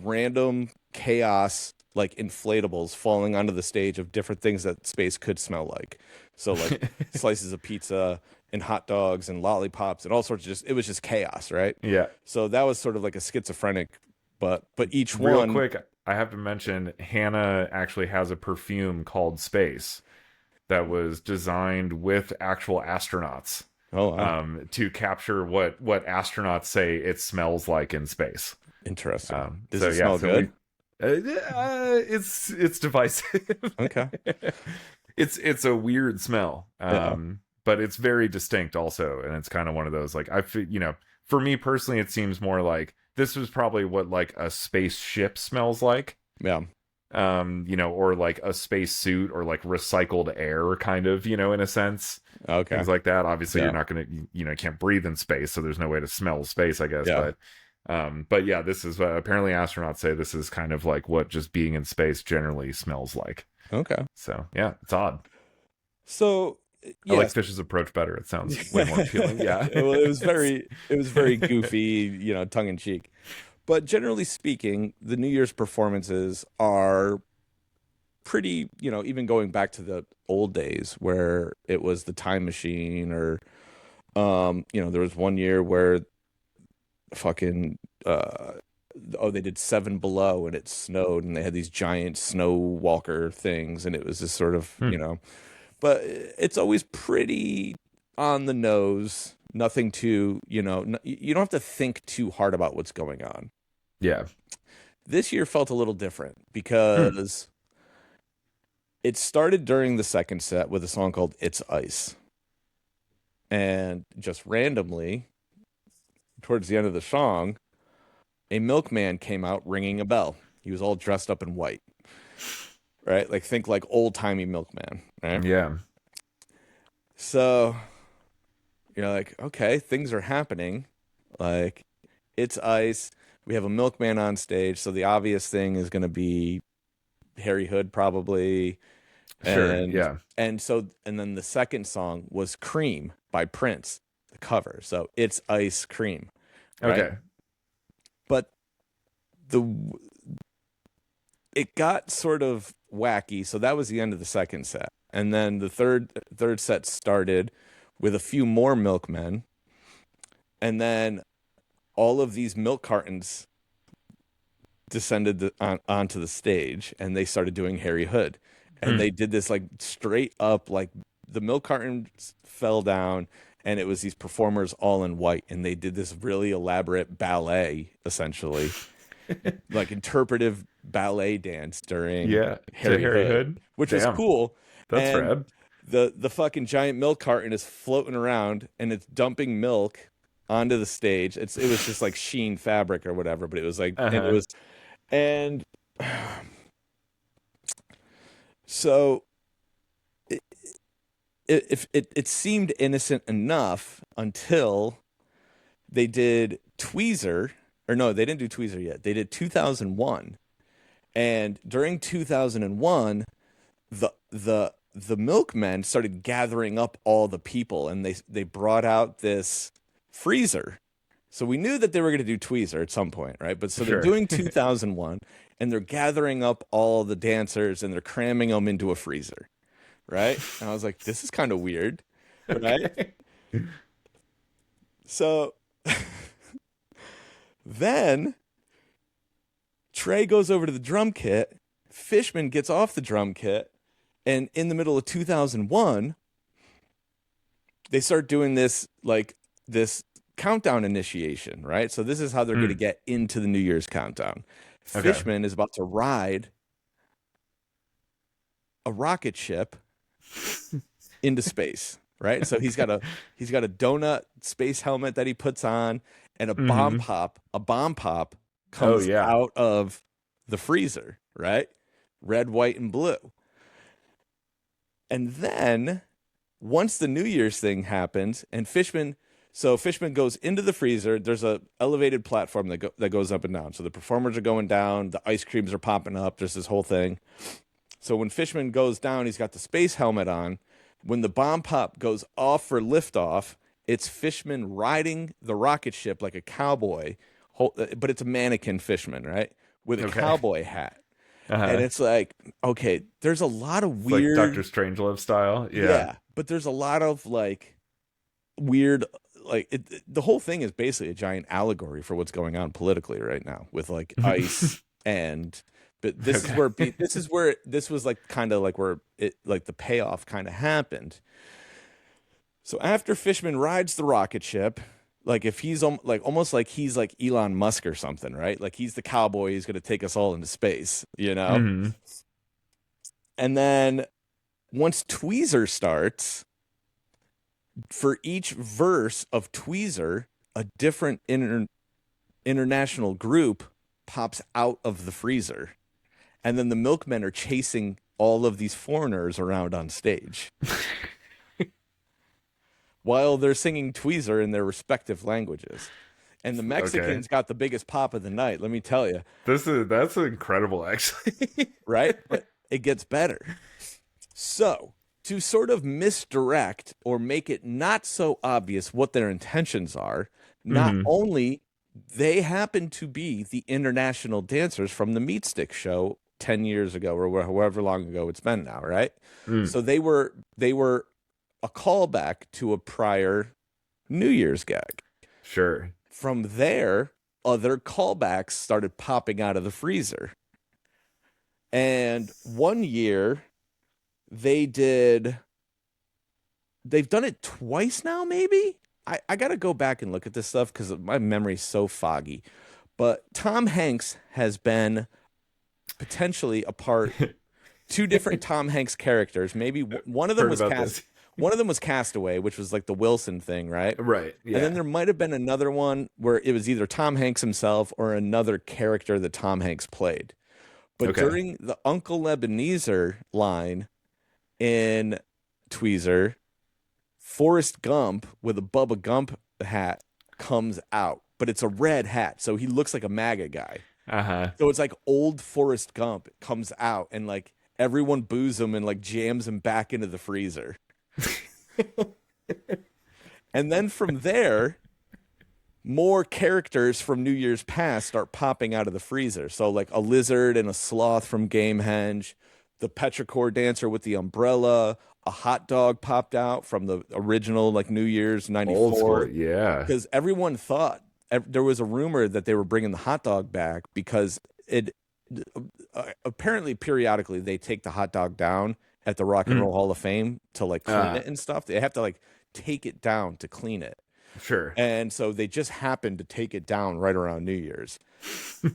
random chaos like inflatables falling onto the stage of different things that space could smell like. So like slices of pizza and hot dogs and lollipops and all sorts of just it was just chaos, right? Yeah. So that was sort of like a schizophrenic, but each Real one, quick, I have to mention Hannah actually has a perfume called Space that was designed with actual astronauts oh wow, to capture what astronauts say it smells like in space. interesting. Does So it yeah, smell so we good? it's divisive. Okay. It's a weird smell, Yeah. but it's very distinct also, and it's kind of one of those like I feel for me personally, it seems more like this was probably what like a spaceship smells like, Yeah. or like a space suit or like recycled air, kind of, in a sense, Okay. things like that. Obviously, you're Yeah. not gonna, you can't breathe in space, so there's no way to smell space, I guess. Yeah. But yeah, this is apparently astronauts say this is kind of like what just being in space generally smells like. Okay. So yeah, it's odd. So I like yes. Fish's approach better. It sounds way more appealing. Yeah. Well, it was very goofy, tongue in cheek. But generally speaking, the New Year's performances are pretty, even going back to the old days where it was the time machine or there was one year where fucking oh, they did Seven Below and it snowed and they had these giant snow walker things and it was this sort of, Hmm. but it's always pretty on the nose, nothing too, you don't have to think too hard about what's going on. Yeah. This year felt a little different Hmm. because it started during the second set with a song called It's Ice. And just randomly, towards the end of the song, a milkman came out ringing a bell. He was all dressed up in white, right? Like think like old-timey milkman, right? Yeah. So you're like, okay, things are happening. Like it's ice. We have a milkman on stage, so the obvious thing is going to be Harry Hood probably. Sure. And Yeah. and then the second song was Cream by Prince, the cover. So it's ice cream, right? Okay. But the it got sort of wacky. So that was the end of the second set. And then the third set started with a few more milkmen. And then all of these milk cartons descended onto the stage and they started doing Harry Hood. And Hmm. they did this like straight up, like the milk cartons fell down and it was these performers all in white. And they did this really elaborate ballet, essentially, like interpretive ballet dance during Yeah. To Harry Harry Hood, Hood. which was Damn. cool. That's And rad. the fucking giant milk carton is floating around and it's dumping milk onto the stage. It was just like sheen fabric or whatever, but it was like and it Uh-huh. was and so it, it seemed innocent enough until they did Tweezer, or no, they didn't do Tweezer yet. They did 2001. And during 2001, the milkmen started gathering up all the people and they brought out this freezer. So we knew that they were going to do Tweezer at some point, right? But so they're Sure. doing 2001 and they're gathering up all the dancers and they're cramming them into a freezer, right? And I was like, this is kind of weird, right? Okay. So then Trey goes over to the drum kit, Fishman gets off the drum kit, and in the middle of 2001, they start doing this countdown initiation, right? So this is how they're going to Hmm. get into the New Year's countdown. Okay. Fishman is about to ride a rocket ship into space, right? So he's got a donut space helmet that he puts on, and Hmm. a bomb pop Oh comes yeah. out of the freezer, right? Red, white, and blue. And then once the New Year's thing happens, and Fishman goes into the freezer. There's a elevated platform that goes up and down. So the performers are going down, the ice creams are popping up. There's this whole thing. So when Fishman goes down, he's got the space helmet on. When the bomb pop goes off for liftoff, it's Fishman riding the rocket ship like a cowboy, but it's a mannequin Fishman, right? With a Okay. cowboy hat. And Uh-huh. it's like, okay, there's a lot of It's like Doctor weird, Strangelove style. Yeah. yeah, but there's a lot of like weird, the whole thing is basically a giant allegory for what's going on politically right now with like ICE and but Okay. this was like kind of like where it like the payoff kind of happened. So after Fishman rides the rocket ship, like if he's like almost like he's like Elon Musk or something, right? Like he's the cowboy, he's going to take us all into space, you know? Hmm. And then once Tweezer starts, for each verse of Tweezer, a different international group pops out of the freezer. And then the milkmen are chasing all of these foreigners around on stage while they're singing Tweezer in their respective languages. And the Okay. Mexicans got the biggest pop of the night, let me tell you, That's incredible actually. right? But it gets better. So, to sort of misdirect or make it not so obvious what their intentions are, not Hmm. only they happen to be the international dancers from the Meat Stick show 10 years ago or however long ago it's been now, right? Mm. So they were a callback to a prior New Year's gag. Sure. From there, other callbacks started popping out of the freezer. And one year they did they've done it twice now, maybe. I got to go back and look at this stuff because my memory's so foggy. But Tom Hanks has been potentially a part, two different Tom Hanks characters. Maybe one of them Heard was about cast, this. one of them was Castaway, which was like the Wilson thing, right? Right. And then Yeah. there might have been another one where it was either Tom Hanks himself or another character that Tom Hanks played. But Okay. during the Uncle Ebenezer line in Tweezer, Forrest Gump with a Bubba Gump hat comes out, but it's a red hat, so he looks like a MAGA guy. Uh-huh. So it's like old Forrest Gump comes out, and like everyone boos him and like jams him back into the freezer. And then from there, more characters from New Year's past start popping out of the freezer. So like a lizard and a sloth from Gamehenge, the petrichor dancer with the umbrella, a hot dog popped out from the original like New Year's Old school. 94 Yeah. because everyone thought there was a rumor that they were bringing the hot dog back because it apparently periodically they take the hot dog down at the Rock and Mm. Roll Hall of Fame to like clean Uh, it and stuff. They have to like take it down to clean it. sure. And so they just happened to take it down right around New Year's.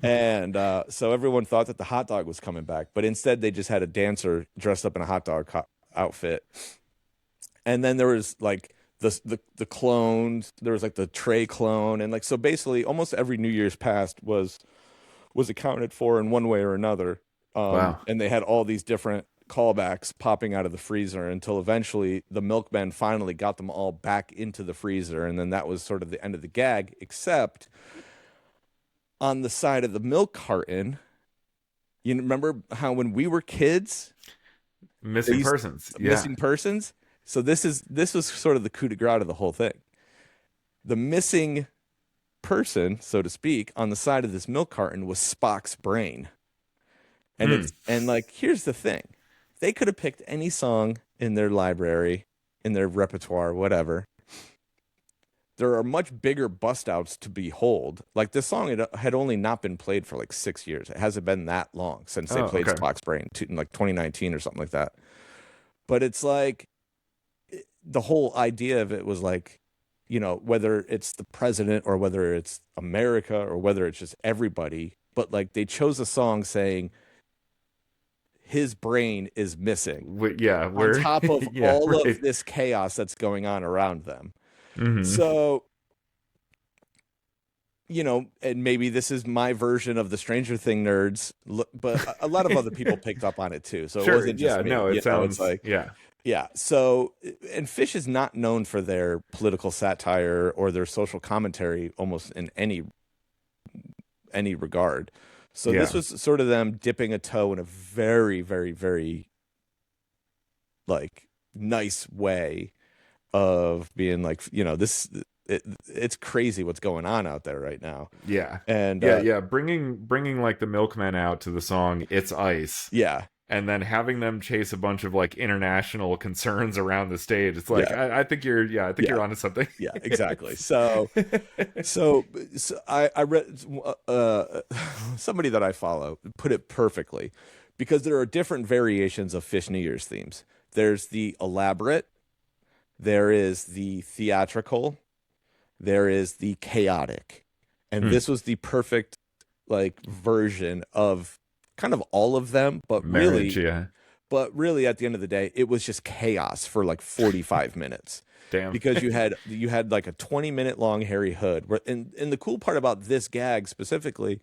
And so everyone thought that the hot dog was coming back, but instead they just had a dancer dressed up in a hot dog outfit. And then there was like the clones, there was like the Trey clone, and like so basically almost every New Year's past was accounted for in one way or another. Wow. And they had all these different callbacks popping out of the freezer until eventually the milkmen finally got them all back into the freezer. And then that was sort of the end of the gag, except on the side of the milk carton, you remember how when we were kids, they Missing used persons. Yeah. missing persons? So this was sort of the coup de grace of the whole thing. The missing person, so to speak, on the side of this milk carton was Spock's brain. And Hmm. and like here's the thing. They could have picked any song in their library, in their repertoire, whatever. There are much bigger bust outs to behold. Like this song had only not been played for like 6 years. It hasn't been that long since they Oh, played okay. Spock's Brain in like 2019 or something like that. But it's like the whole idea of it was like, whether it's the president or whether it's America or whether it's just everybody, but like they chose a song saying his brain is missing Yeah, on we're top of yeah, all of right. this chaos that's going on around them. Hmm. So, and maybe this is my version of the Stranger Thing nerds, but a lot of other people picked up on it too. So it Sure. wasn't just Yeah. me. No, it It's sounds. like, Yeah. yeah. So, and Fish is not known for their political satire or their social commentary almost in any regard. So this Yeah. was sort of them dipping a toe in a very, very, very like nice way of being like, it's crazy what's going on out there right now. Yeah. And Yeah. Yeah. Bringing like the milkmen out to the song "It's Ice," yeah, and then having them chase a bunch of like international concerns around the stage. It's like yeah, I think you're. Yeah. I think yeah, you're onto something. yeah, exactly. So I read somebody that I follow put it perfectly because there are different variations of Fish New Year's themes. There's the elaborate, there is the theatrical, there is the chaotic. And Hmm. this was the perfect like version of kind of all of them, Marriage. Yeah. but really at the end of the day, it was just chaos for like 45 minutes. Damn. Because you had like a 20-minute long Harry Hood. And the cool part about this gag specifically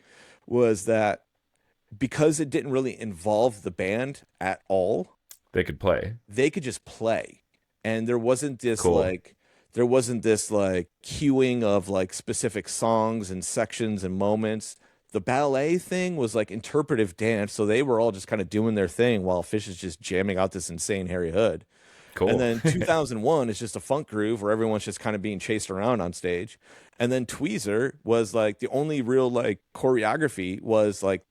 was that because it didn't really involve the band at all, They could play. they could just play. And Cool. there wasn't this like queuing of like specific songs and sections and moments. The ballet thing was like interpretive dance, so they were all just kind of doing their thing while Fish is just jamming out this insane Harry Hood. And Cool. then 2001 is just a funk groove where everyone's just kind of being chased around on stage. And then Tweezer was like the only real like choreography was like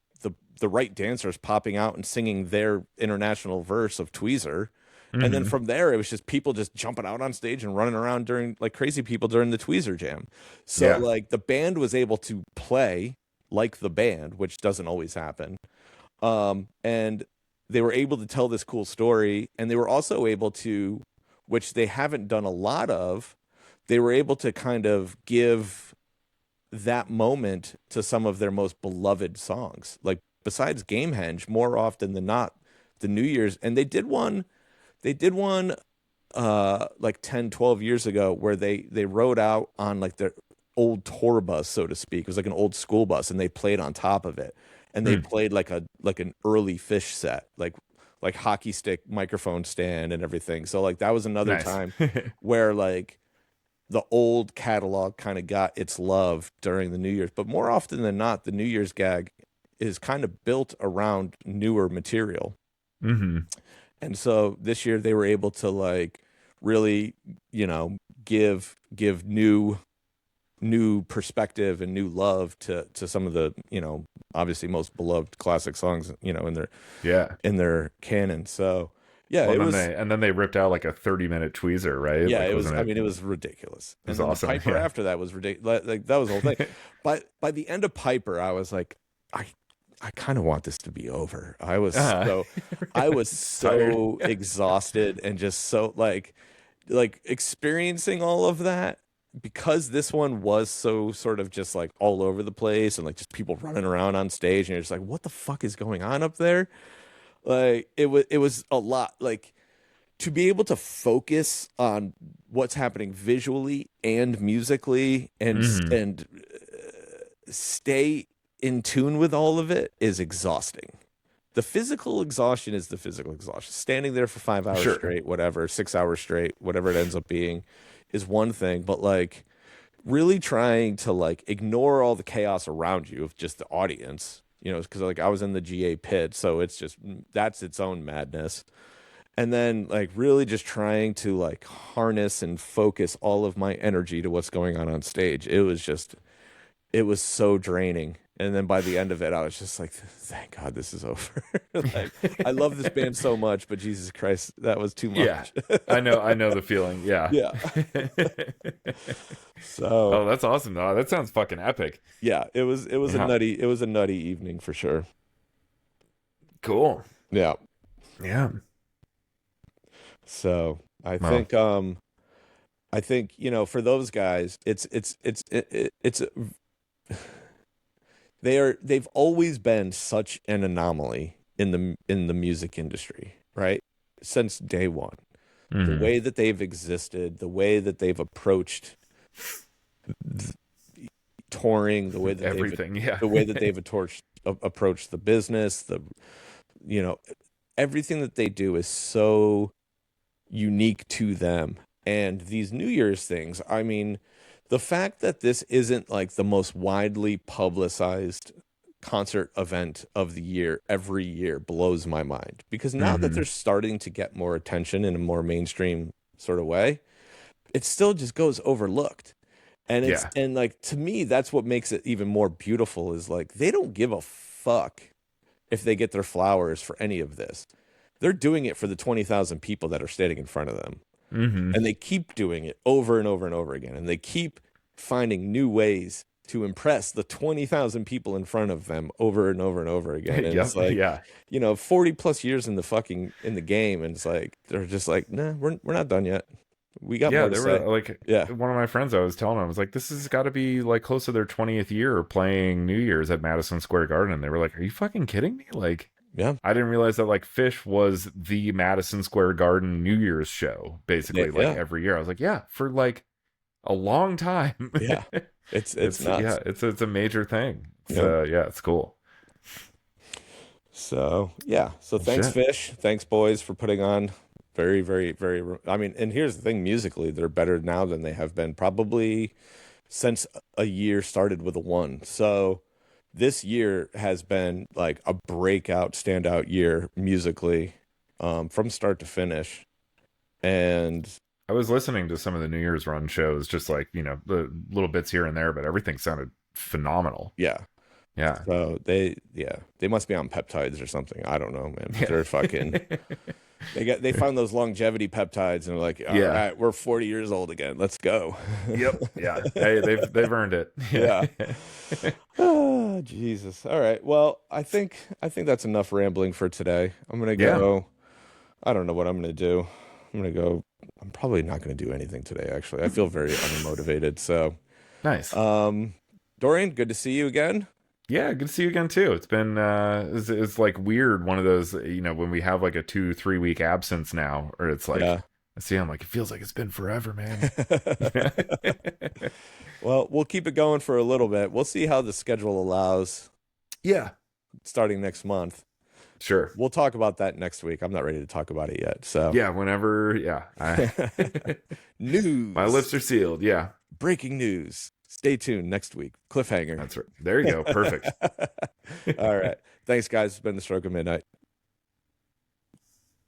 the right dancers popping out and singing their international verse of Tweezer. And then Hmm. from there, it was just people just jumping out on stage and running around during like crazy people during the Tweezer jam. So Yeah. like the band was able to play like the band, which doesn't always happen. And they were able to tell this cool story, and they were also able to, which they haven't done a lot of, they were able to kind of give that moment to some of their most beloved songs. Like besides Gamehenge, more often than not, the New Year's, and they did one like 10, 12 years ago where they rode out on like their old tour bus, so to speak. It was like an old school bus, and they played on top of it. And they Hmm. played like an early Fish set, like hockey stick microphone stand and everything. So like that was another Nice. time where like the old catalog kind of got its love during the New Year's. But more often than not, the New Year's gag is kind of built around newer material. Hmm. And so this year they were able to like really, give new perspective and new love to some of the, obviously most beloved classic songs, Yeah. in their canon. So yeah, Well, it and then was they ripped out like a 30-minute tweezer, right? yeah, Like, it was wasn't I it? mean it was ridiculous. It And was then the awesome. Piper Yeah. after that was ridiculous. Like that was the whole thing. But by the end of Piper, I was like, I kind of want this to be over. Uh, I was tired. so exhausted and just so like experiencing all of that because this one was so sort of just like all over the place and like just people running around on stage and you're just like what the fuck is going on up there? Like it was a lot like to be able to focus on what's happening visually and musically Hmm. and stay in tune with all of it is exhausting. The physical exhaustion is the physical exhaustion. Standing there for 5 hours Sure. straight, whatever, 6 hours straight, whatever it ends up being, is one thing. But like really trying to like ignore all the chaos around you of just the audience, because like I was in the GA pit, so it's just that's its own madness. And then like really just trying to like harness and focus all of my energy to what's going on stage. It was so draining. And then by the end of it, I was just like, thank God this is over. Like, I love this band so much, but Jesus Christ, that was too Yeah. much. I know the feeling. Yeah. Yeah. So Oh, that's awesome though. That sounds fucking epic. yeah, it was a Yeah. nutty evening for sure. Cool. Yeah. Yeah. So Well. I think, for those guys, they've always been such an anomaly in the music industry, right? Since day one. The Hmm. way that they've existed, the way that they've approached touring, Everything. Yeah. the way that they've approached the business, you know, everything that they do is so unique to them. And these New Year's things, I mean, the fact that this isn't like the most widely publicized concert event of the year every year blows my mind, because now that they're Hmm. starting to get more attention in a more mainstream sort of way, it still just goes overlooked. And Yeah. like, to me, that's what makes it even more beautiful, is like they don't give a fuck if they get their flowers for any of this. They're doing it for the 20,000 people that are standing in front of them. Hmm. And they keep doing it over and over and over again. And they keep finding new ways to impress the 20,000 people in front of them over and over and over again. And it's Yep. like, Yeah. 40 plus years in the game. And it's like, they're just like, nah, we're not done yet. We got Yeah, more to they were say. like Yeah. one of my friends. I was telling him, I was like, "This has got to be like close to their 20th year playing New Year's at Madison Square Garden." And they were like, "Are you fucking kidding me?" Like, Yeah. I didn't realize that like Fish was the Madison Square Garden New Year's show, basically like Yeah. every year. I was like, "Yeah, for like a long time." Yeah. It's Yeah, nuts. it's a major thing. Yep. Yeah, it's cool. So, yeah. So Well, thanks, shit. Fish. Thanks, boys, for putting on very, very, very. I mean, and here's the thing, musically, they're better now than they have been probably since a year started with a one. So this year has been like a breakout, standout year musically, from start to finish. And I was listening to some of the New Year's run shows, just like the little bits here and there, but everything sounded phenomenal. yeah, Yeah. so they must be on peptides or something. I don't know, man, but Yeah. they're fucking. They found those longevity peptides and they're like, all Yeah. right, we're 40 years old again. Let's go. Yep. Yeah. Hey, they've earned it. Yeah. Yeah. Oh, Jesus. All right. Well, I think that's enough rambling for today. I'm gonna Yeah. go. I don't know what I'm gonna do. I'm gonna go. I'm probably not gonna do anything today, actually. I feel very unmotivated. So, Nice. um, Dorian, good to see you again. Yeah, good to see you again too. It's been it's like weird, one of those, when we have like a 2-3 week absence now, or it's like Yeah. I see I'm like, it feels like it's been forever, man. Well, we'll keep it going for a little bit. We'll see how the schedule allows Yeah. starting next month. Sure. We'll talk about that next week. I'm not ready to talk about it yet. So, Yeah, whenever, yeah. My news, lips are sealed. Yeah. breaking news. Stay tuned next week. Cliffhanger. That's right. There you go. Perfect. All right. Thanks, guys. It's been the Stroke of Midnight.